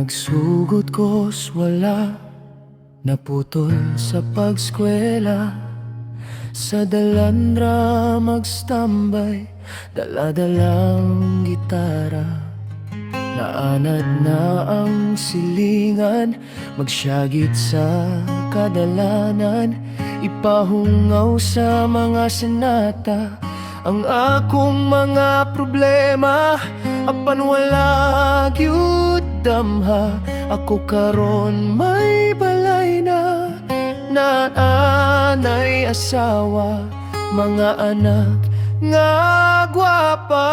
Nagsugod ko's wala, naputol sa pagskwela. Sa dalandra magstambay, dala-dalang gitara. Naanad na ang silingan, magsyagit sa kadalanan. Ipahungaw sa mga senata ang akong mga problema. Apan wala gyud damha, ako karon may balay na. Naanay asawa, mga anak nga gwapa.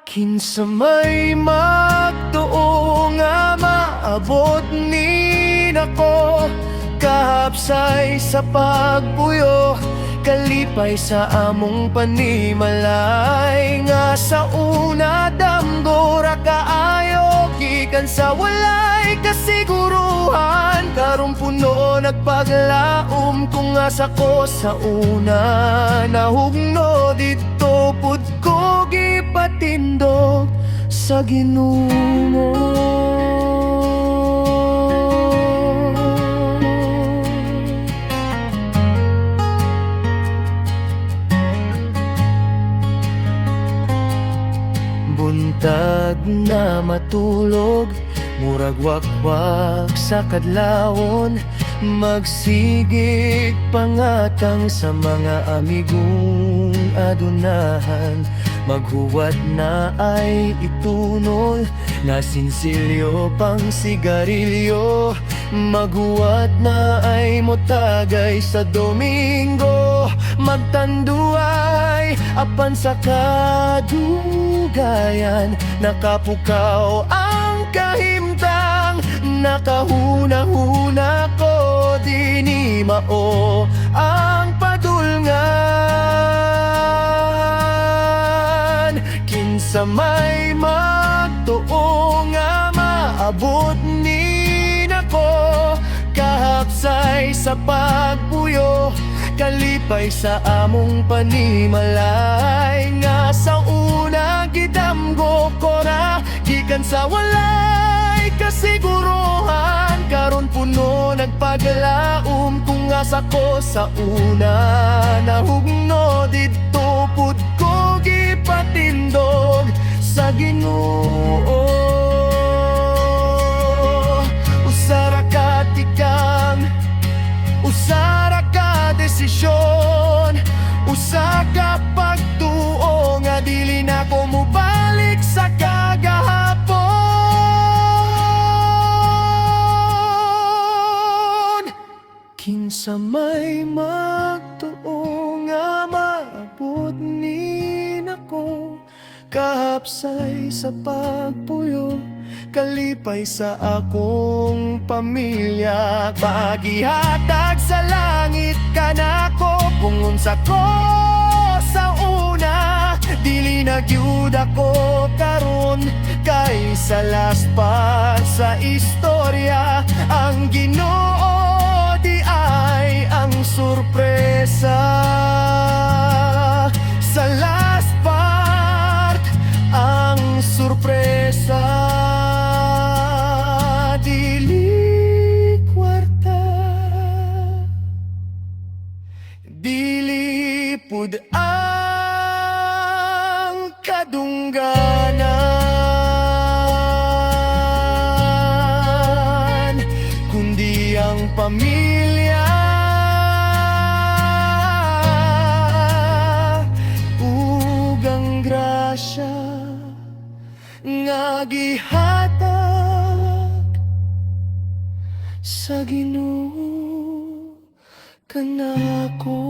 Kinsa may magtuo nga maabot ni nako, kahapsay sa pagpuyo, kalipay sa among panimalay. Nga sa una damgora kaayo, gikan sa walay kasiguruhan. Karon puno nagpaglaom kung asa ko sa una. Nahugno dito pud ko gipatindog sa Ginoo. Buntag na matulog, murag wakwak sa kadlawon. Magsigig pangatang sa mga amigong adunahan. Maghuwat na ay itunol, nga sinsilyo pang sigarilyo. Maghuwat na ay motagay sa Domingo. Magtanduay apan sa kadugayan, nakapukaw ang kahimtang. Nakahuna-huna ko, di ni mao ang padulngan. Kinsa may magtuo nga maabot ni nako, kahapsay sa pagpuyo, kalipay sa among panimalay. Nga sa una gidamgo ko na, gikan sa walay kasiguruhan. Karon puno nagpaglaom kung asa ko sa una. Nahugno dito pud ko gipatindog sa Ginoo. Usara ka tikang, usara ka desisyon, usa ka pagtuo nga dili na ko mubalik sa kagahapon. Kinsa may magtuo nga maabot ni nako, kahapsay sa pagpuyo, kalipay sa akong pamilya. Pagihatag sa langit ka nako, kung unsa ko sa una, dili na gyud ako karon. Kay sa last part sa istorya, ang Ginoo di ay ang sorpresa. Sa last part ang sorpresa. Dili pud ang kadungganan, kundi ang pamilya. Ug ang grasya nga gihatag sa Ginoo kanako.